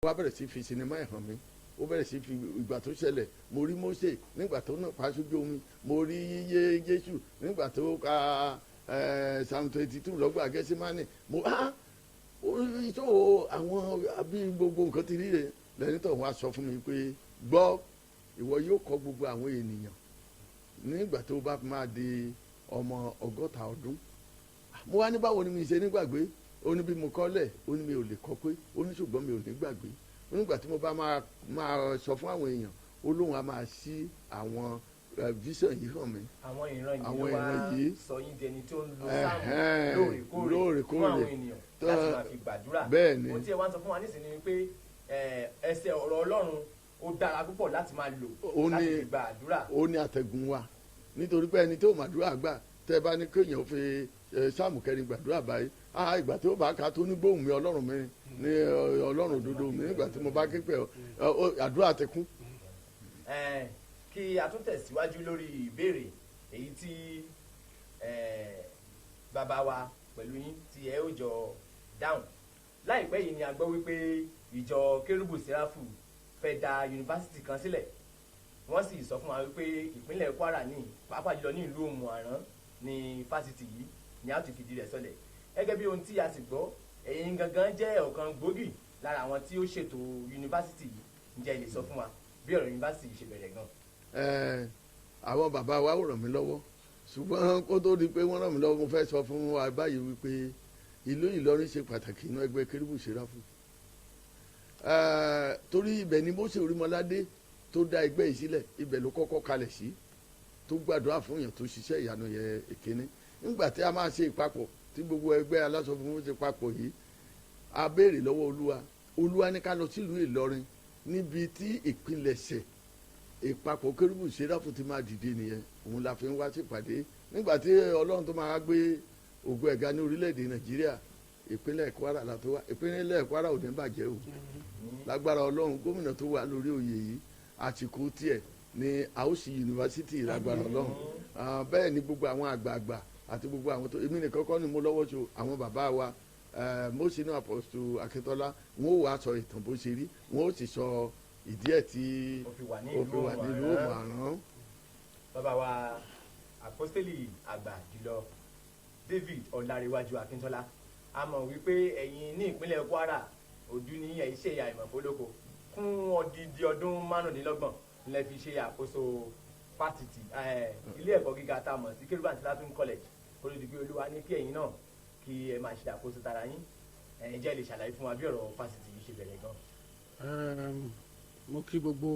bá bẹ̀rẹ̀ sí fi sinimá ẹ̀ hàn mí, ó bẹ̀rẹ̀ sí fi ìgbà tó ṣẹlẹ̀, mo rí Mósè nígbà tó náà pa sójú omi, mo rí Jésù nígbà tó ka Psalm 22 lọ́gbà Gẹ́símánì, mo tó àwọn àbí gbogbo nǹkan ti rí rẹ̀ lẹ́ni tó wá sọ fún mi pé gbọ́, ìwọ yóò kọ́ gbogbo àwọn ènìyàn nígbà tó bá máa di ọmọ 100 ọdún. Mo wá ní báwo ni mi ṣe nígbàgbé, ó ní bí mo kọ́lẹ̀, ó ní mi ò lè kọ́ pé, ó ní ṣùgbọ́n mi ò ní gbàgbé. Nígbà tí mo bá máa sọ fún àwọn èèyàn, ó lóun á máa ṣí àwọn vision yìí hàn mí. àwọn ìran yìí sọ yín di ẹni tó ń lo sáàmù lóòrèkóòrè fún àwọn ènìyàn láti máa fi gbàdúrà. bẹ́ẹ̀ ni ohun tí ẹ wá ń sọ fún wa nísìnyí ni pé ẹsẹ̀ ọ̀rọ̀ Ọlọ́run ó dára púpọ̀ láti máa lò láti fi gbàdúrà. ó ní àtẹ̀gùn wa nítorí pé ẹni tó màdúrà gbà tẹ́ bá ní kéèyàn fi sáàmù kẹrin gbàdúrà báyìí, ìgbà tí ó bá ka tó ní gbóhùn mi Ọlọ́run mi ní Ọlọ́run òdodo mi, nígbà tí mo bá ké pè àdúrà ti kún. Kí a tún tẹ̀síwájú lórí ìbéèrè èyí tí bàbá wa pẹ̀lú yín tí ẹ ó jọ dáhùn. Láìpẹ́ yìí ni a gbọ́ wípé ìjọ Kérúbù Séráfù fẹ́ dá yunifásitì kan sílẹ̀. Wọ́n sì sọ fún wa wípé ìpínlẹ̀ Kwara ní pàápàá jùlọ ní ìlú Òmù-àrán ní fásitì yìí ni a ti fìdí rẹ̀ sọlẹ̀. Gẹ́gẹ́ bí ohun tí a sì gbọ́, ẹ̀yin gangan jẹ́ ọ̀kan gbòógì lára àwọn tí ó ṣètò yunifásitì yìí. Ǹjẹ́ ẹ lè sọ fún wa bí ọ̀rọ̀ yunifásitì yìí ṣe bẹ̀rẹ̀ gan? Àwọn bàbá wa ò ràn mí lọ́wọ́, ṣùgbọ́n kó tó di pé wọ́n ràn mí lọ́wọ́, mo fẹ́ sọ fún wa báyìí wípé ìlú Ìlọrin ṣe pàtàkì inú ẹgbẹ́ Kérúbù Séráfù. Torí ibẹ̀ ni Mósè Orímọládé tó dá ẹgbẹ́ yìí sílẹ̀, ibẹ̀ ló kọ́kọ́ kalẹ̀ sí, tó gbàdúrà fún èèyàn tó ṣiṣẹ́ ìyanu yẹ èkéní. Nígbà tí a máa ṣe ìpapọ̀ tí gbogbo ẹgbẹ́ aláṣọ funfun ṣe papọ̀ yìí, a béèrè lọ́wọ́ Olúwa ní ká lọ sílùú Ìlọrin níbi tí ìpilẹ̀ṣẹ̀ ìpapọ̀ Kérúbù Séráfù ti máa dìde nìyẹn. Òun la fi ń wá sí ìpàdé nígbà tí Ọlọ́run tó máa gbé ògo ẹ̀ga ní orílẹ̀-èdè Nàìjíríà, ìpínlẹ̀ Kwara la tó wá. Ìpínlẹ̀ Kwara ò ní bàjẹ́ o, lágbára Ọlọ́run. Gómìnà tó wà lórí oyè yìí àsìkò tiẹ̀ ní àwòsí yunifásitì, lágbára Ọlọ́run. Bẹ́ẹ̀ ni gbogbo àwọn àgbààgbà àti gbogbo àwọn tó, èmi nìkan kọ́ ni mo lọ́wọ́ so, àwọn bàbá wa Mósínú Àpọ́sítélì Akíntọ́lá, wọn ò wá sọ ìtàn bó ṣe rí, wọn ò sì sọ ìdí ẹ̀ tí ó fi wà nílùú Òmù-àrán. Bàbá wa àpọ́stélì àgbà jùlọ David Ọlárewájú Akíntọ́lá, a mọ̀ wípé ẹ̀yin ní ìpínlẹ̀ Kwara ojú ní iṣẹ́ ìyá ìmọ̀fólókò fún odidi ọdún 25 lẹ fi ṣe àkóso fásitì ilé ẹ̀kọ́ gíga tá a mọ̀ sí Kérúbù Séráfù College. Olùdíje Olúwa ní kí ẹ̀yin náà kí ẹ máa ṣe àkóso tara yín. Ǹjẹ́ lè ṣàlàyé fún wa bí ọ̀rọ̀ fásitì yìí ṣe bẹ̀rẹ̀ gan? Mo kí gbogbo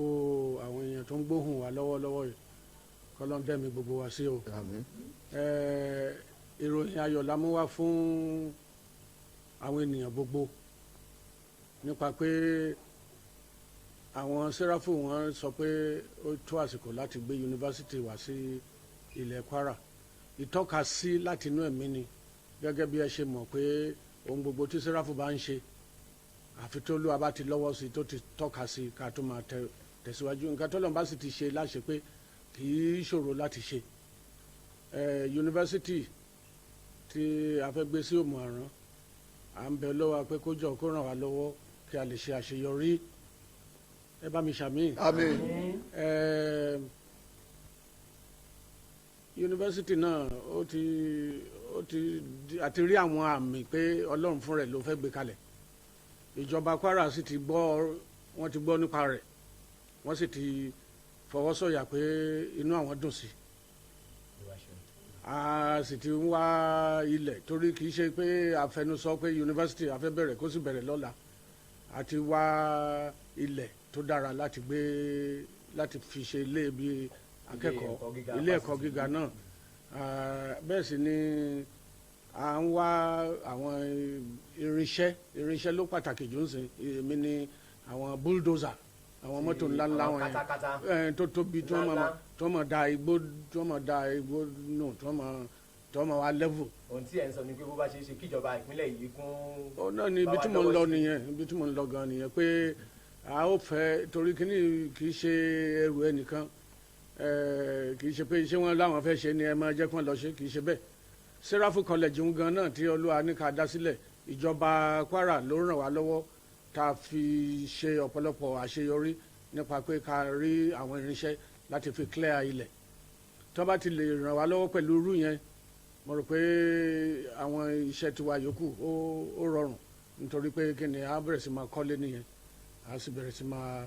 àwọn èèyàn tó ń gbóhùn wa lọ́wọ́lọ́wọ́ yìí, kọ́lọ́n dẹ́mi gbogbo wa sí o. Ìròyìn ayọ̀ la mú wá fún àwọn ènìyàn gbogbo nípa pé àwọn Séráfù wọn sọ pé ó tó àsìkò láti gbé yunifásitì wá sí ilẹ̀ Kwara. Ìtọ́ka sí láti inú ẹ̀mí ni, gẹ́gẹ́ bí ẹ ṣe mọ̀ pé ohun gbogbo tí Séráfù bá ń ṣe, àfi tó Olúwa bá ti lọ́wọ́ sí tó ti tọ́ka sí ká tó máa tẹ̀síwájú. Nǹkan tó lọ́n bá sì ti ṣe láṣẹ pé kì í ṣòro láti ṣe. Yunifásitì tí a fẹ́ gbé sí Òmù-àrán, à ń bẹ lọ́wọ́ pé kó jọ kó ràn wá lọ́wọ́ kí a lè ṣe àṣeyọrí. Ẹ bá mi ṣàmì. Àmín. Yunifásitì náà àti rí àwọn àmì pé Ọlọ́run fún rẹ̀ ló fẹ́ gbé kalẹ̀. Ìjọba Kwara sì ti gbọ́, wọ́n ti gbọ́ nípa rẹ̀, wọ́n sì ti fọwọ́ sọ̀yà pé inú àwọn dùn sí. A sì ti ń wá ilẹ̀, torí kì í ṣe pé àfẹnusọ pé yunifásitì a fẹ́ bẹ̀rẹ̀ kó sì bẹ̀rẹ̀ lọ́la. A ti wá ilẹ̀ tó dára láti fi ṣe ilé bí akẹ́kọ̀ọ́, ilé ẹ̀kọ́ gíga náà. Bẹ́ẹ̀ sì ni à ń wá àwọn irinṣẹ́ ló pàtàkì jù ń sìn. Èmi ni àwọn bulldozer, àwọn mọ́tò ńláńlá wọn yẹn tó tóbi tó mọ̀ da igbó nù tó mọ̀ wá level. Ohun tí ẹ̀ ń sọ ni pé bó bá ṣe é ṣe kíjọba ìpínlẹ̀ yìí kún. Ó náà ni ibi tí mo ń lọ gan nìyẹn, pé a ó fẹ́, torí kíní kì í ṣe ẹrù ẹnìkan, kì í ṣe pé iṣẹ́ wọn láwọn fẹ́ ṣe ni ẹ máa jẹ́ kí wọ́n lọ ṣe, kì í ṣe bẹ́ẹ̀. Séráfù College ń gan náà tí Olúwa ní ká dá sílẹ̀, ìjọba Kwara ló ràn wá lọ́wọ́ tá a fi ṣe ọ̀pọ̀lọpọ̀ àṣeyọrí nípa pé ká rí àwọn irinṣẹ́ láti fi clear ilẹ̀ tó bá ti lè ràn wá lọ́wọ́ pẹ̀lú irú yẹn mo rò pé àwọn iṣẹ́ tiwa yòókù ó rọrùn nítorí pé kí ni a bẹ̀rẹ̀ sí máa kọ́lé nìyẹn a sì bẹ̀rẹ̀ sí máa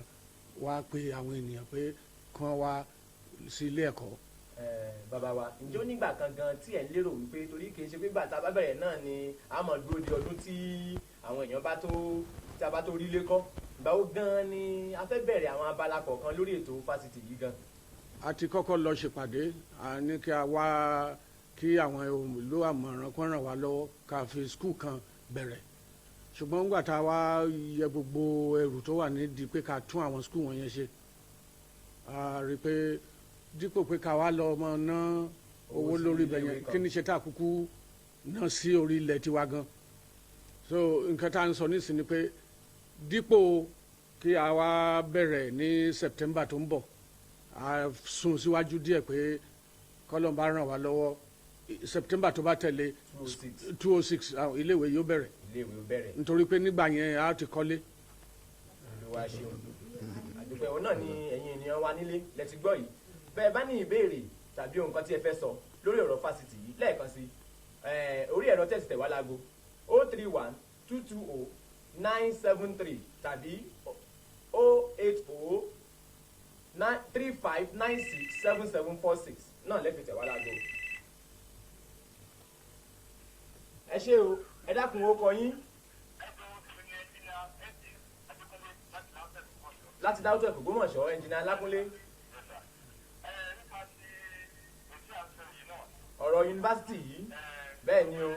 wá pé àwọn ènìyàn pé kán wá sí ilé ẹ̀kọ́. Bàbá wa ǹjẹ́ ó nígbà kan gan tí ẹ̀ ń lérò wípé torí kì í ṣe pé gbà tá a bá bẹ̀rẹ̀ náà ni a máa dúró de ọdún tí àwọn èèyàn bá tó tí a bá tó rí lé kọ́ ìgbà wo gan ni a fẹ́ bẹ̀rẹ̀ àwọn abala kọ̀ọ̀kan lórí ètò fásitì yìí gan. a ti kọ́kọ́ lọ ṣèpàdé a ní kí a wá kí àwọn ìlú àmọ̀ràn kan ràn wá lọ́wọ́ ká fi skul kan bẹ̀rẹ̀ ṣùgbọ́n nígbà tá a wá yẹ gbogbo ẹrù tó wà nídìí pé ká tún àwọn skul wọn yẹn ṣe a rí i pé dípò pé ká wá lọ ọmọ ná owó lórí ibẹ̀ yẹn kí ni ṣe tá a kúkú ná sí orí ilẹ̀ tiwa gan so nǹkan tá à ń sọ nísìnyí pé dípò kí a wá bẹ̀rẹ̀ ní September tó ń bọ̀ a sún síwájú díẹ̀ pé kọ́lọ́mbà ràn wá lọ́wọ́ September tó bá tẹ̀lé 206 iléèwé yóò bẹ̀rẹ̀ nítorí pé nígbà yẹn a ti kọ́lé. Olúwa ṣeun àdúpẹ́ òun náà ni ẹ̀yin ènìyàn wa nílé lẹ́tí gbọ́ yìí bẹ́ẹ̀ bá ní ìbéèrè tàbí ohun kan tí ẹ fẹ́ sọ lórí ọ̀rọ̀ fásitì yìí lẹ́ẹ̀kan sí orí ẹ̀rọ tẹ̀sí tẹ̀ wá láago 031 220 973 tàbí 080 3596 7746 náà lẹ́fẹ̀ẹ́ tẹ̀ wá láago. ẹ ṣé o ẹ dákun ó kọ yín. láti dáwọ́tò ẹ̀kọ́ Ògbómọ̀ṣọ́ ẹnjìnà Alákúnlé. ọ̀rọ̀ yunifásitì yìí bẹ́ẹ̀ ni o.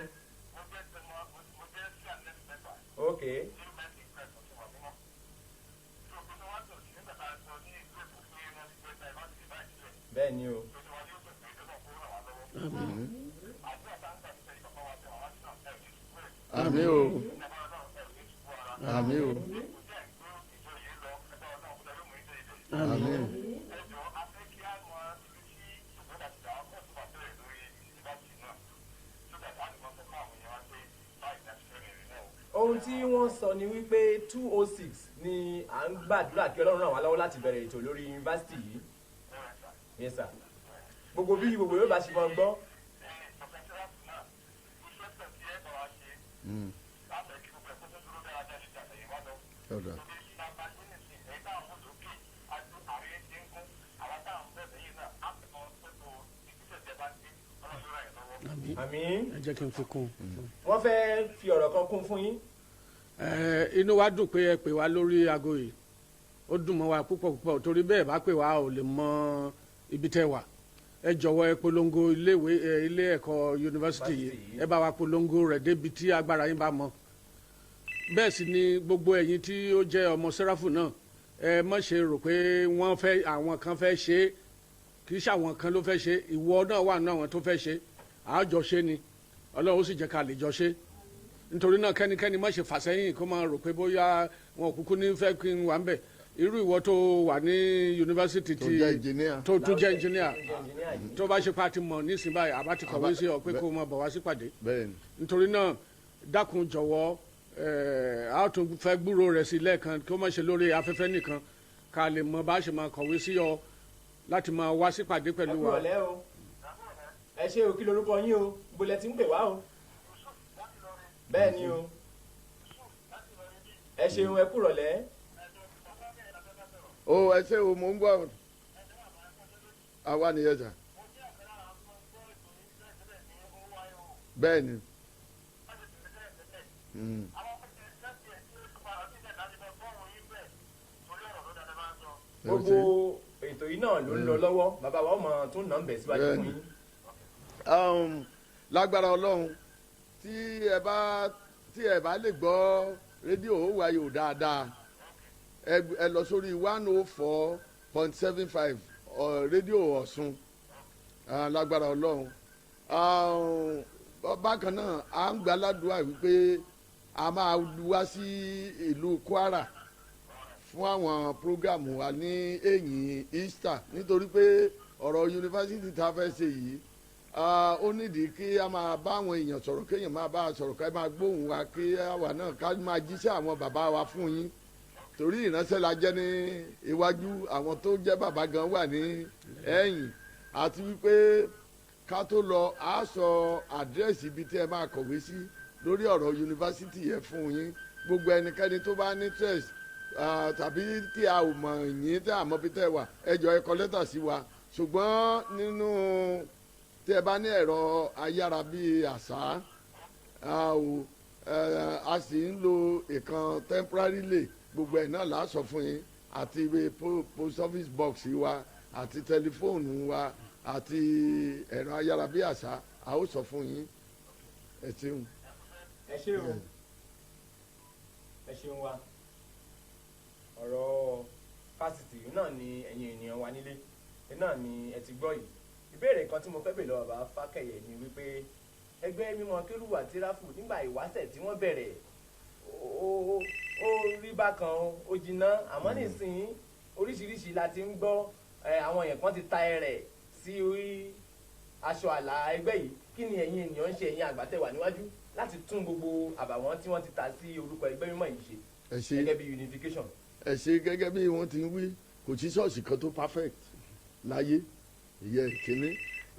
ok. bẹ́ẹ̀ ni o. àmín o àmín o àmín. ohun tí wọ́n sọ ni wípé 206 ni à ń gbàdúrà kí Ọlọ́run ràn wá lọ́wọ́ láti bẹ̀rẹ̀ ètò lórí yunifásitì yìí. yes sir. gbogbo bí gbogbo yóò bá ṣe mọ́ gbọ́. àmín. ẹ jẹ́ kí n fi kún un. wọ́n fẹ́ fi ọ̀rọ̀ kan kún fún yín. inú wa dùn pé ẹ pè wá lórí aago yìí ó dùn mọ́ wa púpọ̀ púpọ̀ torí bẹ́ẹ̀ bá pè wá ò lè mọ ibi tẹ́ wà ẹ jọ̀wọ́ ẹ polongo ilé ẹ̀kọ́ yunifásitì yìí ẹ bá wa polongo rẹ̀ débi tí agbára yín bá mọ bẹ́ẹ̀ sì ni gbogbo ẹ̀yin tí ó jẹ́ ọmọ sẹ́ráfù náà ẹ má ṣe rò pé wọ́n fẹ́ àwọn kan fẹ́ ṣe é kì í ṣe àwọn kan ló fẹ́ ṣe ìwọ náà wà nínú àwọn tó fẹ́ ṣe àjọ ṣe ni Ọlọ́run ó sì jẹ́ ká lè jọ ṣe nítorí náà kẹ́nikẹ́ni má ṣe fàsẹ́yìn kó máa rò pé bóyá wọn kúkú ní fẹ́ kí n wà ń bẹ̀ irú ìwọ tó wà ní yunifásitì tó tún jẹ́ ẹnjìníà tó bá ṣe pàtì mọ̀ nísìnyí báyìí àbá ti kọ̀wé sí ọ pé kó máa bọ̀ wá sípàdé nítorí náà dákun jọ̀wọ́ a tún fẹ́ gbúrò rẹ̀ sí lẹ́ẹ̀kan kí ó má ṣe lórí afẹ́fẹ́ nìkan ká lè mọ bá ṣe máa kọ̀wé sí ọ láti máa wá sípàdé pẹ̀lú wa. ẹ ṣé o kí lorúkọ yín o gbolẹ̀ tí ń pè wá o bẹ́ẹ̀ ni o ẹ ṣeun ẹ kúrọ̀lẹ́. o ẹ ṣé o mò ń gbọ́ àwa nìyẹn sà bẹ́ẹ̀ ni. gbogbo ètò yìí náà ló ń lọ lọ́wọ́ bàbá wa ọmọ tó nà ń bẹ̀ síwájú fún yín. lágbára Ọlọ́run tí ẹ bá lè gbọ́ rédíò wáyò dáadáa ẹ lọ sórí 104.75 rédíò Ọ̀ṣun lágbára Ọlọ́run bákan náà à ń gbàládùá wípé a máa wá sí ìlú Kwara fún àwọn prógámù wa ní ẹ̀yìn Easter nítorí pé ọ̀rọ̀ yunifásitì tá a fẹ́ ṣe yìí ó nídìí kí a máa bá àwọn èèyàn sọ̀rọ̀ kéèyàn máa bá a sọ̀rọ̀ ká máa gbóhùn wa kí àwa náà ká máa jíṣẹ́ àwọn bàbá wa fún yín torí ìránṣẹ́ la jẹ́ ní iwájú àwọn tó jẹ́ bàbá gan wà ní ẹ̀yìn àti wípé ká tó lọ a sọ àdírẹ́sì ibi tí ẹ máa kọ̀wé sí lórí ọ̀rọ̀ yunifásitì yẹn fún yín gbogbo ẹnikẹ́ni tó bá ní interest tàbí tí a ò mọ̀ yín tí a mọ̀ bí tẹ́ wà ẹ jọ̀ọ́ ẹ kọ lẹ́tà sí wa ṣùgbọ́n nínú tí ẹ bá ní ẹ̀rọ ayára bíi àṣá a sì ń lo ìkan temporarily gbogbo ẹ̀ náà là á sọ fún yín àti post office box wa àti tẹlifóònù wa àti ẹ̀rọ ayára bíi àṣá a ó sọ fún yín ẹ ṣeun. ẹ ṣeun ẹ ṣeun wa ọ̀rọ̀ fásitì náà ni ẹ̀yin ènìyàn wa nílé náà ni ẹ ti gbọ́ yìí ìbéèrè kan tí mo fẹ́ bèèrè lọ́wọ́ bàbá Fákẹ́yẹ ni wípé ẹgbẹ́ mímọ́ Kérúbù àti Séráfù nígbà ìwáṣẹ̀ tí wọ́n bẹ̀rẹ̀ ó rí bákan ó jiná àmọ́ nísìnyí oríṣiríṣi la ti ń gbọ́ àwọn èèyàn kan ti ta ẹrẹ̀ sí orí aṣọ àlà ẹgbẹ́ yìí kí ni ẹ̀yin ènìyàn ń ṣe ẹ̀yin àgbàtẹ̀wà níwájú láti tún gbogbo àbàwọ́n tí wọ́n ti ta sí orúkọ ẹgbẹ́ mímọ́ yìí ṣe gẹ́gẹ́ bí unification. ẹ ṣe gẹ́gẹ́ bí wọ́n ti ń wí kò sí ṣọ́ọ̀ṣì kan tó perfect láyé ìyẹn ìkíní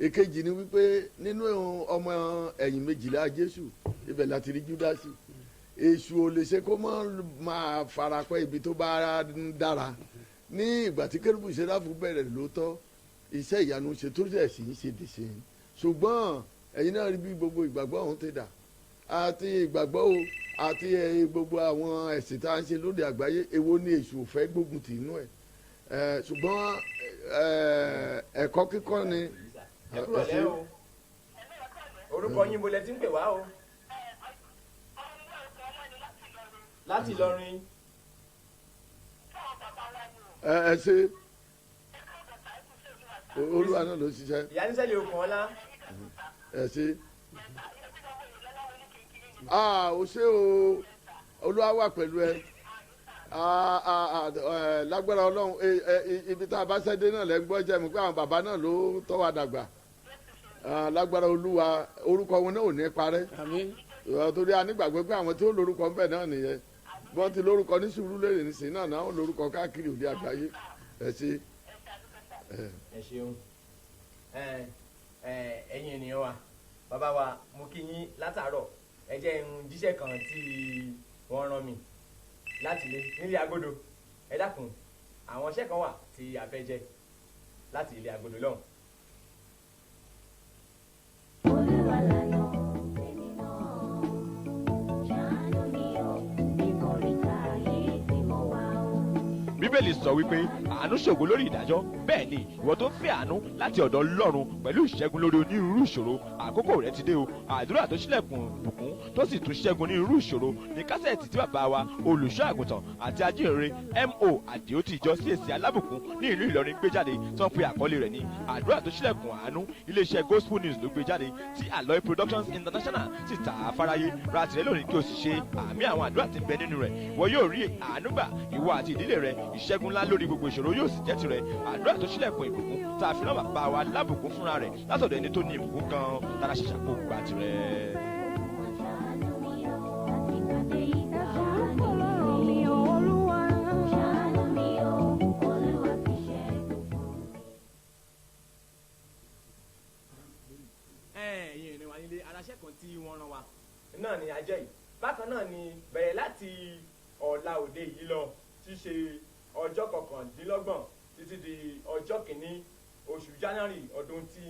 èkejì ni wípé nínú ọmọ ẹ̀yìn méjìlá Jésù ibẹ̀ láti rí Júdásì èṣù ò lè ṣe kó máa farapẹ́ ibi tó bá ń dára ní ìgbà tí Kérúbù Séráfù bẹ̀rẹ̀ lóòótọ́ iṣẹ́ ìyanu ṣe tó ṣẹ̀ sí ń ṣe dèṣe ṣùgbọ́n ẹ̀yin náà rí bí gbogbo ìgbàgbọ́ ọ̀hún ti dà àti ìgbàgbọ́ o àti gbogbo àwọn ẹ̀sìn tá à ń ṣe lóde àgbáyé èwo ni èṣù ò fẹ́ gbógun tì inú ẹ̀ ṣùgbọ́n ẹ̀kọ́ kíkọ́ ni. ẹ kúrò lẹ́ o orúkọ yín bolẹ̀ tí ń pè wá o láti Ìlọrin. ẹ ṣe olúwa náà ló ṣiṣẹ́. ìyá ní sẹ́lẹ̀ okùn ọlá. ẹ ṣe o ṣe o olúwa wà pẹ̀lú ẹ lágbára ọlọ́run ibi tá a bá ṣẹ́dé náà lẹ́ ń gbọ́ jẹ́ mi pé àwọn bàbá náà ló tọ́ wa dàgbà lágbára olúwa orúkọ wọn náà ò ní parẹ́ torí a nígbàgbọ́ pé àwọn tí ó lórúkọ ń bẹ̀ náà nìyẹn bọ́n ti lórúkọ ní Sùúrùlérè nísìnyí náà náà ó lórúkọ káàkiri òde àgbáyé ẹ ṣe. ẹ ṣeun ẹ̀yin ènìyàn wa bàbá wa mo kí yín látàárọ̀ ẹ jẹ́ ń jíṣẹ́ kan tí wọ́n rán mi láti ilé nílé agodo ẹ dákun àwọn iṣẹ́ kan wà tí a fẹ́ jẹ láti ilé agodo lọ́hùn. Olúwa lànà èmi náà ṣàánú mi o nítorí káyé tí mo wà o. Bíbélì sọ wípé àánú ṣògo lórí ìdájọ́ bẹ́ẹ̀ ni ìwọ tó ń fẹ́ àánú láti ọ̀dọ̀ Ọlọ́run pẹ̀lú ìṣẹ́gun lórí onírúurú ìṣòro àkókò rẹ̀ ti dé o àdúrà tó ṣílẹ̀kùn bùkún tó sì tún ṣẹ́gun onírúurú ìṣòro ní kásẹ̀tì tí bàbá wa olùṣọ́ àgùntàn àti ajínrere M.O. Àdìó ti ìjọ CAC alábùkún ní ìlú Ìlọrin gbé jáde tó ń pe àkọlé rẹ̀ ní àdúrà tó ṣílẹ̀kùn àánú iléeṣẹ́ Gospel News ló gbé jáde tí Aloy Productions International sì tà á fáráyé ra tìrẹ lónìí kí o sì ṣe àmì àwọn àdúrà tí ń bẹ nínú rẹ̀ ìwọ yóò rí àánú gbà ìwọ àti ìdílé rẹ̀ ìṣẹ́gun ńlá lórí gbogbo ìṣòro yóò sì jẹ́ tirẹ̀ àdúrà tó ṣílẹ̀kùn ìbùkún tá a fi rán bàbá wa lábùkún fúnra rẹ̀ látọ̀dọ̀ ẹni tó ní ìbùkún gan tára ṣẹṣà kó gbà tirẹ̀. ẹ̀yin ènìyàn wa nílé aláṣẹ kan tí wọ́n rán wa náà ni ajẹ́ yìí bákan náà ni bẹ̀rẹ̀ láti ọ̀la òde yìí lọ tí ṣe ọjọ́ kọkàndínlọ́gbọ̀n títí di ọjọ́ kìíní oṣù January ọdún tí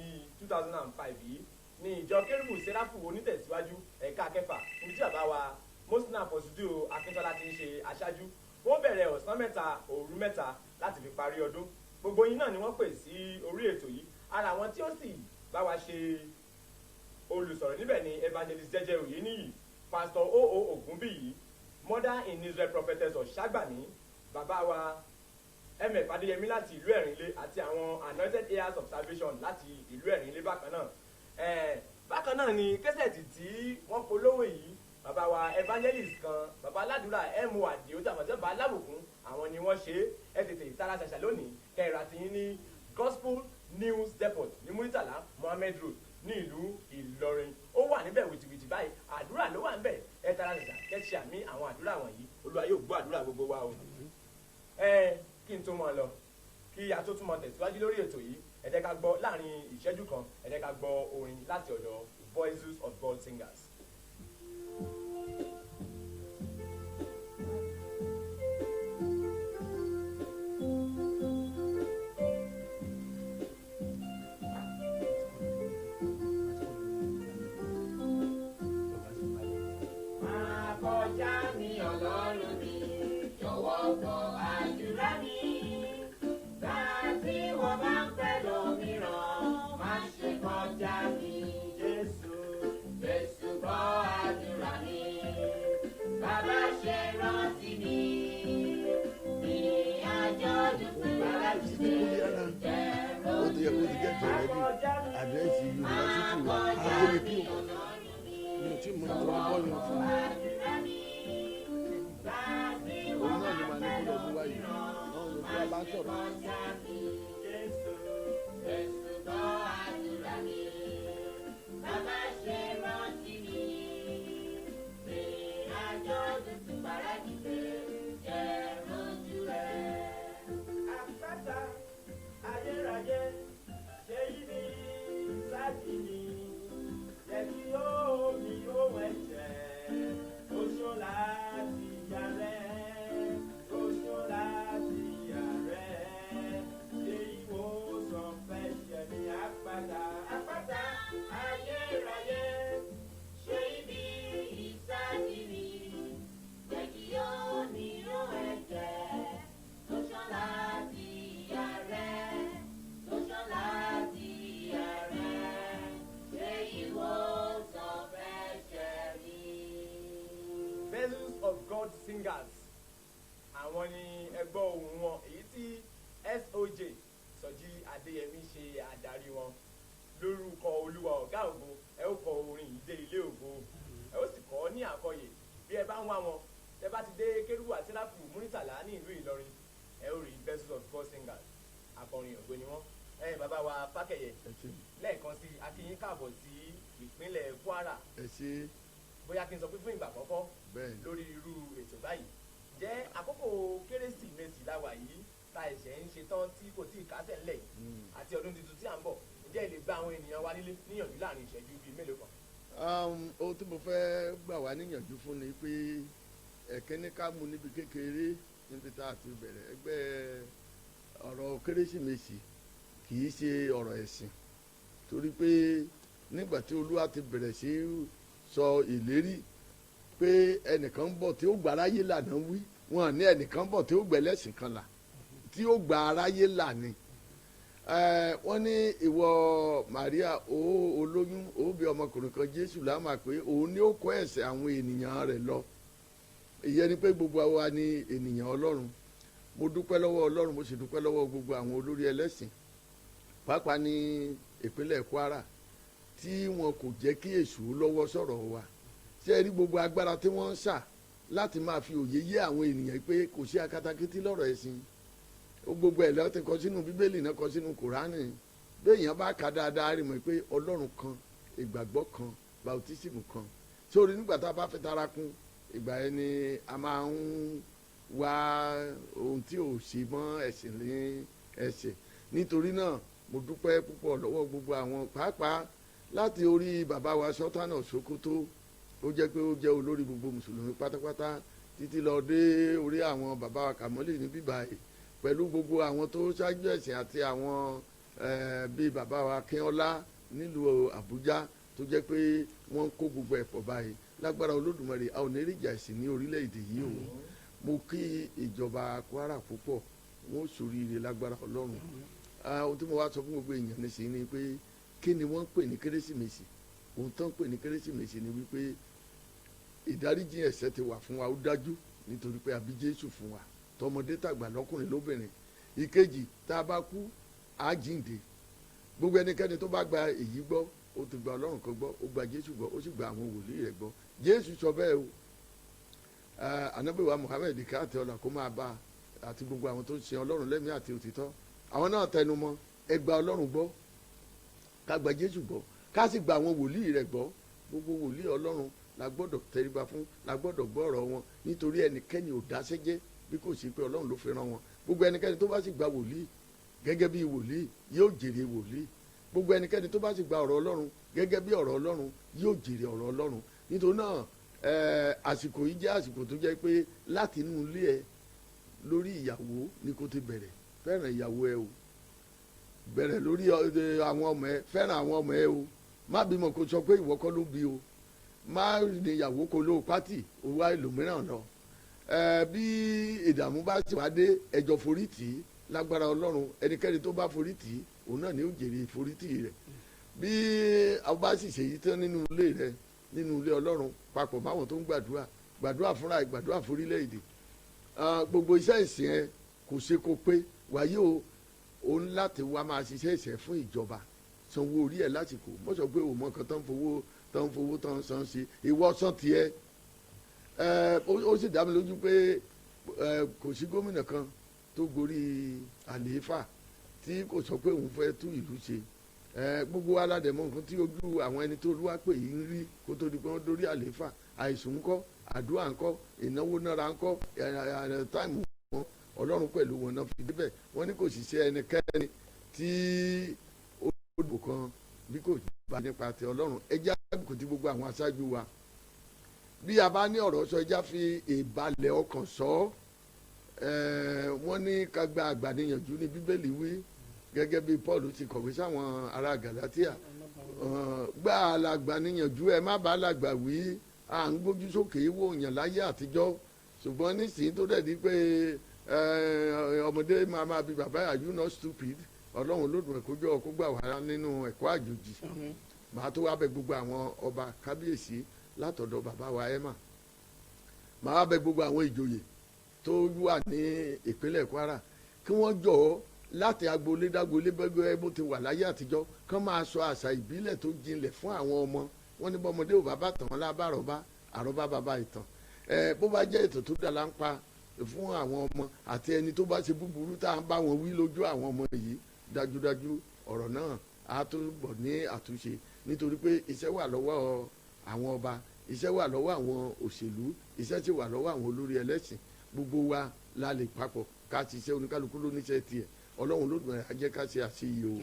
2005 yìí ní ìjọ Kérúbù Séráfù onítẹ̀síwájú ẹ̀ka kẹfà níbi tí bàbá wa Mosina Pọ̀sídò Akíntọ́lá ti ń ṣe aṣáájú wọ́n bẹ̀rẹ̀ ọ̀sán mẹ́ta òru mẹ́ta láti fi parí ọdún gbogbo yín náà ni wọ́n pè sí orí ètò yìí ara àwọn tí ó sì bá wa ṣe olùsọ̀rọ̀ níbẹ̀ ni evangelist jẹ́jẹ́ Oyèníyì pastor O.O. Ògúnbíyì mother in Israel prophetess Ọ̀ṣágbàmí bàbá wa M.F. Adéyẹmí láti ìlú Ẹ̀rìnlé àti àwọn anointed heirs of salvation láti ìlú Ẹ̀rìnlé bákan náà bákan náà ni kẹsẹ̀tì tí wọ́n polówó yìí bàbá wa evangelist kan bàbá aládùúrà M.O. Àdìó tàbátẹ́bà alábùkún àwọn ni wọ́n ṣe é tètè tara ṣàṣà lónìí kẹrìnà tí ní Gospel News Depot ní Muritala Mohammed Road ní ìlú Ìlọrin ó wà níbẹ̀ wìtìwìtì báyìí àdúrà ló wà níbẹ̀ ẹ tara nìjà kẹ́sì àmì àwọn àdúrà wọ̀nyí Olúwa yóò gbọ́ àdúrà gbogbo wa o. Kí n tó mọ̀ lọ kí a tó túmọ̀ tẹ̀síwájú lórí ètò yìí ẹ jẹ́ ká gbọ́ láàrin ìṣẹ́jú kan ẹ jẹ́ ká gbọ́ orin láti ọ̀dọ̀ Voices of God Singers. àdírẹ́sì yunifásitì wa agbóyèkí o. mi ò tí mú ìtọ́ bọ́ọ̀lù fún mi. òun náà ni màá ní kí lọ mú wáyé náà ló fi wá bá sọ̀rọ̀. Singers àwọn ni ẹgbọ́ ohùn wọn èyí tí SOJ Sọjí Adéyẹmí ṣe àdarí wọn lórúkọ Olúwa ọ̀gá ògo ẹ ó kọ orin yìí dé ilé ògo ẹ ó sì kọ ní àkọyè bí ẹ bá ń wá wọn ẹ bá ti dé Kérúbù àti Sẹ́ráfù Múrítàlá ní ìlú Ìlọrin ẹ ó rí Voices of God Singers akọrin ògo ni wọn. Bàbá wa Fákẹyẹ lẹ́ẹ̀kan sí akínyín káàbọ̀ sí ìpínlẹ̀ Kwara bóyá kí n sọ pé fún ìgbà àkọ́kọ́ lórí irú ètò báyìí jẹ́ àkókò Kérésìmesì láwà yìí ta ẹ̀ṣẹ̀ ń ṣe tán tí kò tí ì kásẹ̀ ńlẹ̀ yìí àti ọdún tuntun tí à ń bọ̀ ǹjẹ́ ilé gba àwọn ènìyàn wa nílé níyànjú láàrin ìṣẹ́jú bíi mélòó kan. ohun tí mo fẹ́ gbà wá níyànjú fún ni pé ẹ̀kẹ́ni ká mú níbi kékeré níbi tá a ti bẹ̀rẹ̀ ẹgbẹ́ ọ̀rọ̀ Kérésìmesì kì í ṣe ọ̀rọ̀ ẹ̀sìn torí pé nígbà tí Olúwa ti bẹ̀rẹ̀ sí sọ ìlérí pé ẹnìkan ń bọ̀ tí ó gba aráyé là náà wí wọn ní ẹnìkan ń bọ̀ tí ó gbẹ̀lẹ́sìn kan là tí ó gba aráyé là ni wọ́n ní ìwọ Màríà ó olóyún ó bí ọmọkùnrin kan Jésù láàmà pé òun ni ó kó ẹ̀ṣẹ̀ àwọn ènìyàn rẹ̀ lọ ìyẹn ni pé gbogbo wa ni ènìyàn Ọlọ́run mo dúpẹ́ lọ́wọ́ Ọlọ́run mo sì dúpẹ́ lọ́wọ́ gbogbo àwọn olórí ẹlẹ́sìn pàápàá ní ìpínlẹ̀ Kwara tí wọn kò jẹ́ kí èṣù lọ́wọ́ sọ̀rọ̀ wa ṣé rí gbogbo agbára tí wọ́n ń sà láti máa fi òye yé àwọn ènìyàn pé kò sí akatakítí lọ́rọ̀ ẹ̀sìn gbogbo ẹ̀ lọ́ọ́ ti kọ sínú Bíbélì náà kọ sínú Kùránì béèyàn bá kà dáadáa rí mọ̀ pé Ọlọ́run kan ìgbàgbọ́ kan bautísìmù kan sórí nígbà tá a bá fẹ́ tara kún ìgbà yẹn ni a máa ń wá ohun tí ò sí mọ́ ẹ̀sìn ní ẹ̀sìn nítorí náà mo dúpẹ́ púpọ̀ lọ́wọ́ gbogbo àwọn pàápàá láti orí bàbá wa Sultan Sokoto ó jẹ́ pé ó jẹ́ olórí gbogbo mùsùlùmí pátápátá títí lọ dé orí àwọn bàbá wa Kàmọ́lì ní bíbáyìí pẹ̀lú gbogbo àwọn tó ṣáájú ẹ̀sìn àti àwọn bíi bàbá wa Akínọlá nílùú Àbújá tó jẹ́ pé wọ́n kó gbogbo ẹ̀pọ̀ báyìí lágbára Olódùmarè a ò ní rí ìjà ẹ̀sìn ní orílẹ̀-èdè yìí o mo kí ìjọba Kwara púpọ̀ wọ́n ṣoríire lágbára Ọlọ́run ohun tí mo wá sọ fún gbogbo èèyàn nísìnyí ni pé kí ni wọ́n ń pè ní Kérésìmesì ohun tó ń pè ní Kérésìmesì ni wípé ìdáríjì ẹ̀ṣẹ̀ ti wà fún wa ó dájú nítorí pé a bí Jésù fún wa tọmọdé tàgbà lọ́kùnrin lóbìnrin ìkejì tá a bá kú á jíǹde gbogbo ẹnikẹ́ni tó bá gba èyí gbọ́ ó ti gba Ọlọ́run kan gbọ́ ó gba Jésù gbọ́ ó sì gba àwọn wòlíì rẹ̀ gbọ́ Jésù sọ bẹ́ẹ̀ o Ànábì wa Muhammed káàtì ọ̀là kó máa bá àti gbogbo àwọn tó ń sin Ọlọ́run lẹ́mìí àti òtítọ́ àwọn náà tẹnu mọ́ ẹ gba Ọlọ́run gbọ́ ká gba Jésù gbọ́ ká sì gba àwọn wòlíì rẹ̀ gbọ́. Gbogbo wòlíì Ọlọ́run la gbọ́dọ̀ tẹríba fún, la gbọ́dọ̀ gbọ́ ọ̀rọ̀ wọn, nítorí ẹnikẹ́ni ò dáṣẹ́ jẹ́ bí kò sí pé Ọlọ́run ló fi rán wọn. Gbogbo ẹnikẹ́ni tó bá sì gba wòlíì gẹ́gẹ́ bí wòlíì yóò jèrè wòlíì. Gbogbo ẹnikẹ́ni tó bá sì gba ọ̀rọ̀ Ọlọ́run gẹ́gẹ́ bí ọ̀rọ̀ Ọlọ́run yóò jèrè ọ̀rọ̀ Ọlọ́run. Nítorí náà àsìkò yìí jẹ́ àsìkò tó jẹ́ pé láti inú ilé ẹ lórí ìyàwó ni kò ti bẹ̀rẹ̀. Fẹ́ràn ìyàwó ẹ o, bẹ̀rẹ̀ lórí àwọn ọmọ ẹ, fẹ́ràn àwọn ọmọ ẹ o. Má bímọ kó sọ pé ìwọ kọ́ ló bí o, má ní ìyàwó kó ló pátì ó wá ẹlòmíràn lọ. Bí ìdààmú bá sì wá dé ẹjọ́ forí tì í lágbára Ọlọ́run, ẹnikẹ́ni tó bá forí tì í òun náà ni ó jèrè forí tì í rẹ̀. Bí a bá sì ṣèyí tán nínú ilé rẹ, nínú ilé Ọlọ́run papọ̀ báwọn tó ń gbàdúrà fúnra gbàdúrà forílẹ̀-èdè. Gbogbo iṣẹ́ ìsìn ẹ kò ṣe kó pé wàyí o òun láti wá máa ṣiṣẹ́ ìṣẹ́ fún ìjọba, sanwó orí ẹ̀ lásìkò. Mo sọ pé òmò kan tán fowó tán san sí ìwọ san tiẹ̀. Ó sì dá mi lójú pé kò sí gómìnà kan tó gorí àlééfà tí kò sọ pé òun fẹ́ tú ìlú ṣe. Gbogbo aládẹ̀mọ́ nǹkan tí ojú àwọn ẹni tó lúwà pé yìí ń rí kó tó di pé wọ́n dórí àlééfà. Àìsùn ńkọ́, àdúrà ńkọ́, ìnáwó náírà ńkọ́, táìmù wọn Ọlọ́run pẹ̀lú wọn náà fi débẹ̀. Wọ́n ní kò sì ṣe ẹnikẹ́ni tí ó dìbò kan bí kò bá nípa ti Ọlọ́run. Ẹja kò ti gbogbo àwọn aṣáájú wa. Bí a bá ní ọ̀rọ̀ sọ ẹja fi ìbalẹ̀ ọkàn sọ. Wọ́n ní ká gba àgbà níyànjú ní Bíbélì wí, gẹ́gẹ́ bí Paul ti kọ̀wé sáwọn ará Galatia. Gba alàgbà níyànjú, ẹ má bá alàgbà wí. À ń gbójú sókè wò yàn láyé àtijọ́, ṣùgbọ́n nísìnyí tó dẹ̀ di pé ọmọdé máa bí bàbá are you not stupid. Ọlọ́run Olódùmarè kó jọ kó gbà wá nínú ẹ̀kọ́ àjòjì. Màá tó wá bẹ̀ gbogbo àwọn ọba kábíyèsí látọ̀dọ̀ bàbá wa Emma. Màá wá bẹ̀ gbogbo àwọn ìjòyè tó wà ní ìpínlẹ̀ Kwara kí wọ́n jọ̀ọ́ láti agboolé dágboolé bẹ́gbẹ́ bó ti wà láyé àtijọ́ kán máa sọ àṣà ìbílẹ̀ tó jinlẹ̀ fún àwọn ọmọ. Wọ́n ní bọ́mọdé ò bàbá tàn wọ́n lábá àrọ́bá bàbá ìtàn. Bó bá jẹ́ ètò tó dà láńpa fún àwọn ọmọ àti ẹni tó bá ṣe búburú tá à ń bá wọn wí lójú àwọn ọmọ yìí, dájúdájú ọ̀rọ̀ náà á tún bọ̀ ní àtúnṣe. Nítorí pé iṣẹ́ wà lọ́wọ́ àwọn ọba, iṣẹ́ wà lọ́wọ́ àwọn òṣèlú, iṣẹ́ sì wà lọ́wọ́ àwọn olórí ẹlẹ́sìn. Gbogbo wa la lè papọ̀ ká ti ṣe oníkálukú lóníṣẹ́ tiẹ̀. Ọlọ́run Olódùmarè á jẹ́ ká ṣe àṣeyẹ o.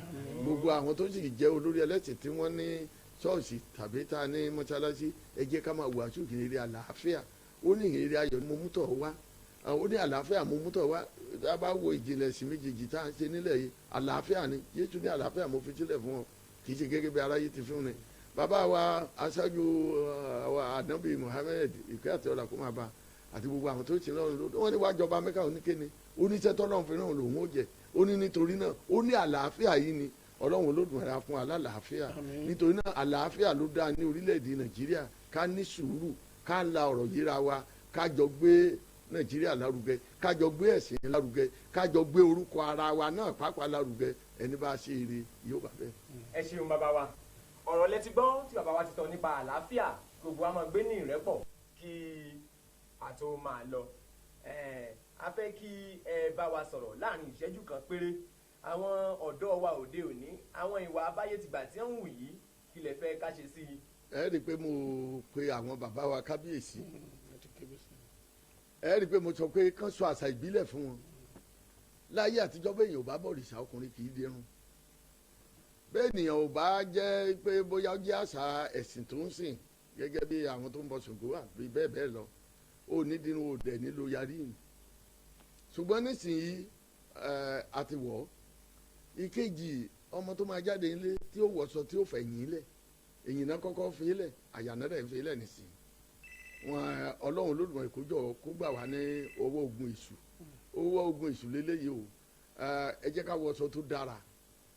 Gbogbo àwọn tó sì jẹ́ olórí ẹlẹ́sìn tí wọ́n ní ṣọ́ọ̀ṣì tàbí tá a ní mọ́ṣáláṣí, ẹ jẹ́ ká máa wàásù ìhìnrere àlàáfíà. Ó ní ìhìnrere ayọ̀ ni mo mú tọ̀ wá, ó ní àlàáfíà mo mú tọ̀ wá. Tá a bá wo ìjìnlẹ̀ sí méjèèjì tá a ń ṣe nílẹ̀ yìí, àlàáfíà ni. Jésù ní àlàáfíà mo fi sílẹ̀ fún ọ, kì í ṣe gẹ́gẹ́ bí aráyé ti fún ni. Bàbá wa aṣáájú ànábì Muhammed ìkẹ́ àti ọlá kó máa bá àti gbogbo àwọn tó ti lọ́run lódò. Wọ́n ní wá jọba Mẹ́kà oníkéne, oníṣẹ́ tọ́lọ́run fi náà lòun ó jẹ. Ó ní nítorí náà ó ní àlàáfíà yìí ni Ọlọ́run Olódùmarè á fún wa lálàáfíà. Nítorí náà àlàáfíà ló dáa ní orílẹ̀-èdè Nàìjíríà. Ká ní sùúrù, ká la ọ̀rọ̀ yíra wa, ká jọ gbé Nàìjíríà lárugẹ, ká jọ gbé ẹ̀sìn lárugẹ, ká jọ gbé orúkọ ara wa náà pàápàá lárugẹ. Ẹni bá ṣe eré yóò bá bẹ́ẹ̀. Ẹ ṣeun bàbá wa. Ọ̀rọ̀ lẹ ti gbọ́ tí bàbá wa ti sọ nípa àlàáfíà, gbogbo wa máa gbé ní ìrẹ́pọ̀ kí a tó máa lọ. A fẹ́ kí ẹ bá wa sọ̀rọ̀ láàrin ìṣẹ́jú kan péré. Àwọn ọ̀dọ́ wa òde òní, àwọn ìwà abáyétìgbà tí ń wù yìí, kí lẹ fẹ́ ká ṣe sí i? Ẹ rí i pé mo pe àwọn bàbá wa kábíyèsí. Ẹ rí i pé mo sọ pé kán sọ àṣà ìbílẹ̀ fún wọn. Láyé àtijọ́ bẹ́ẹ̀ yẹn ò bá bọ̀rìṣà ọkùnrin kì í dirun. Bẹ́ẹ̀ nìyẹn ò bá jẹ́ pé bóyá ó jẹ́ àṣà ẹ̀sìn tó ń sìn gẹ́gẹ́ bí àwọn tó ń bọ Ṣàngó àbí bẹ́ẹ̀ bẹ́ẹ̀ lọ. Ó ní dirun ò dẹ̀ nílò yarí ni. Ṣùgbọ́n nísìnyí a ti wọ̀ ọ́. Ìkejì ọmọ tó máa jáde nílé tí ó wọṣọ tí ó fẹ̀yìn lẹ̀, èyí náà kọ́kọ́ fi lẹ̀, àyànná rẹ̀ fi lẹ̀ nísìnyí. Wọn Ọlọ́run Olódùmarè kó jọ kó gbà wá ní owó ogun èṣù. Owó ogun èṣù lélẹ́yìí o. Ẹ jẹ́ ká wọṣọ tó dára,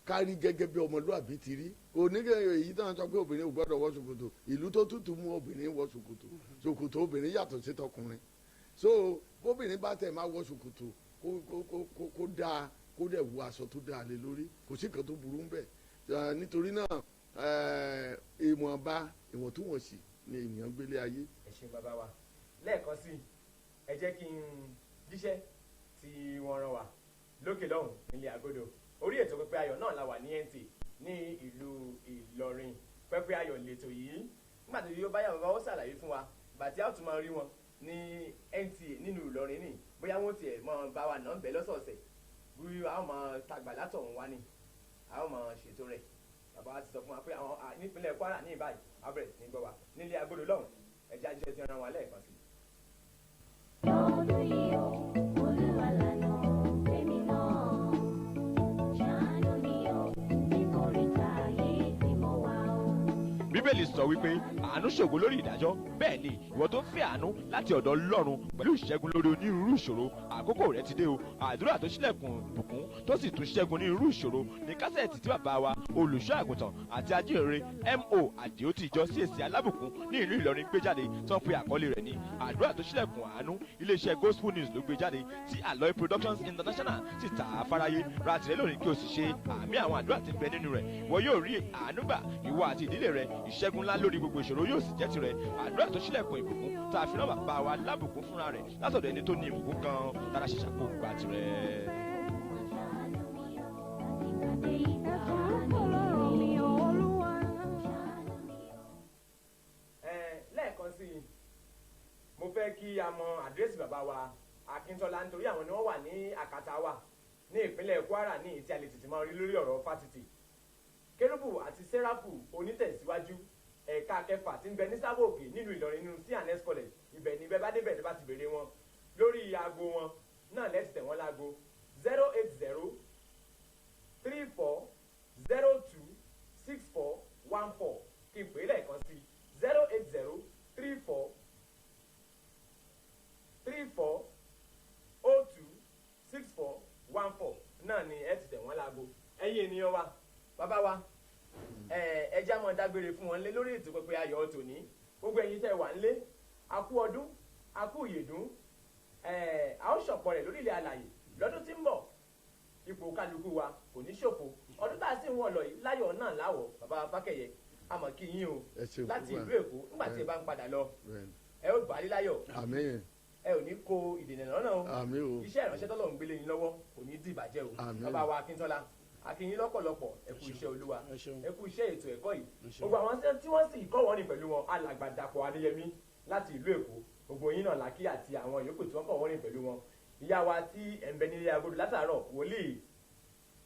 ká rí gẹ́gẹ́ bí ọmọlúwàbí ti rí. Oníkẹ́ èyí tó ń sọ pé obìnrin ò gbọ́dọ̀ wọ ṣòkòtò, ìlú tó tútù mú obìnrin wọ ṣòkòtò, ṣòkòtò obìnrin yàtọ̀ sí tọkùnrin. So bóbìnrin bá tẹ̀ máa wọ ṣòkòtò kó dáa, kó dẹ̀ wọ aṣọ tó dáa lé lórí, kò sí kan tó burú ń bẹ̀. Nítorí náà ìwọ̀nba ìwọ̀ntúnwọ̀nsì ni ènìyàn gbélé ayé. Ẹ ṣeun bàbá wa. Lẹ́ẹ̀kan sí ẹ jẹ́ kí n jíṣẹ́ tí wọ́n rán wa lókè lọ́hùn nílé Àgọ́dọ̀. Orí ètò Pẹpẹ Ayọ̀ náà la wà ní NTA ní ìlú Ìlọrin. pẹ́pẹ́ ayọ̀ lètò yìí nígbà tí yóò bá yà bàbá ó ṣàlàyé fún wa bàtí a tún máa rí wọn ní NTA nínú Ìlọrin ní bóyá wọn tiẹ̀ mọ bá wa náà bẹ̀ lọ́sọ̀ọ̀sẹ̀ bí àwọn máa tagbà látọ̀hún wá ní àwọn máa ṣètò rẹ̀ bàbá wa ti sọ fún wa pé àwọn nípínlẹ̀ Kwara ní ìbáyìí abẹ́rẹ́ sí ní gbọ́ wa nílé agbódò lọ́hùn ẹ̀já jíjẹ́ ti ran wa lẹ́ẹ̀kan sí. lọ́dún yìí ó Olúwa lànà tèmi náà ṣàánú mi ó nítoríta yìí tí mo wà ó. Bíbélì sọ wípé àánú ṣògo lórí ìdájọ́ bẹ́ẹ̀ ni ìwọ tó ń fẹ́ àánú láti ọ̀dọ̀ Ọlọ́run pẹ̀lú ìṣẹ́gun lórí onírúurú ìṣòro àkókò rẹ̀ ti dé o àdúrà tó ṣílẹ̀kùn bùkún tó sì tún ṣẹ́gun onírúurú ìṣòro ní kásẹ̀tì tí bàbá wa olùṣọ́ àgùntàn àti ajínrere M.O. Àdìó ti ìjọ CAC alábùkún ní ìlú Ìlọrin gbé jáde tó ń pe àkọlé rẹ̀ ní àdúrà tó ṣílẹ̀kùn àánú iléeṣẹ́ Gospel News ló gbé jáde tí Aloy Productions International sì tà á fáráyé ra tìrẹ lónìí kí o sì ṣe àmì àwọn àdúrà tí ń bẹ nínú rẹ̀ wọ́n yóò rí àánú gbà ìwọ àti ìdílé rẹ̀ ìṣẹ́gun ńlá lórí gbogbo ìṣòro yóò sì jẹ́ tirẹ̀ àdúrà tó ṣílẹ̀kùn ìbùkún tá a fi rán bàbá wa lábùkún fúnra rẹ̀ látọ̀dọ̀ ẹni tó ní ìbùkún kan tára ṣe ṣàkó gbà tirẹ̀. lẹ́ẹ̀kan sí i mo fẹ́ kí a mọ àdírẹ́sì bàbá wa Akíntọ́lá nítorí àwọn ni wọ́n wà ní àkàtà wa ní ìpínlẹ̀ Kwara ní ìtí a lè tètè máa rí lórí ọ̀rọ̀ fásitì Kérúbù àti Séráfù onítẹ̀síwájú ẹ̀ka kẹfà tí ń bẹ ní Sábòkè nílùú Ìlọrin nínú C&S College ibẹ̀ ni bẹ́ẹ̀ bá débẹ̀ tó bá ti béèrè wọn lórí aago wọn náà lẹ́tì tẹ̀ wọ́n láago 08034026414 kí n pè é lẹ́ẹ̀kan sí 08034026414 náà ni ẹ ti tẹ̀ wọ́n láago ẹ̀yin ènìyàn wa bàbá wa ẹja mọ dágbére fún wọn lé lórí ètò pẹpẹ ayọ̀ tòní gbogbo ẹ̀yin tẹ́ wà nílé akú ọdún akú ìyèdún a ó ṣọ̀pọ̀ rẹ̀ lórí ilẹ̀ alàyè lọ́dún tí ń bọ̀ ipò kálukú wa kò ní ṣòfò ọdún tá a sì ń wọ̀ lọ yìí láyọ̀ náà láwọ̀ bàbá Fákẹ́yẹ àmọ́ kí yín o láti ìlú Èkó nígbà tí ẹ bá ń padà lọ ẹ ó bàálí láyọ̀ ẹ ò ní kó ìdènà lọ́nà o iṣẹ́ ìránṣẹ́ tọ́lọ̀ ń gbélé yín lọ́wọ́ kò ní dìbàjẹ́ o bàbá wa Akíntọ́lá akínyìn lọ́pọ̀lọpọ̀ ẹ kú iṣẹ́ Olúwa ẹ kú iṣẹ́ ètò ẹ̀kọ́ yìí gbogbo àwọn tí wọ́n sì kọ́ wọn ní pẹ̀lú wọn alàgbà Dàpọ̀ Adéyẹmí láti ìlú Èkó gbogbo yín náà làkí àti àwọn yòókù tí wọ́n kọ́ wọn ní pẹ̀lú wọn ìyá wa tí ẹ̀ ń bẹ nílé agodo látàárọ̀ wòlíì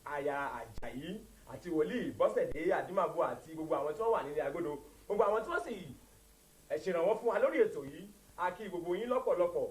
Aya Àjàyí àti wòlíì Bọ́sẹ̀dé Àdìmàbò àti gbogbo àwọn tí wọ́n wà nílé agodo gbogbo àwọn tí wọ́n sì ṣèrànwọ́ fún wa lórí ètò yìí a kí gbogbo yín lọ́pọ̀lọpọ̀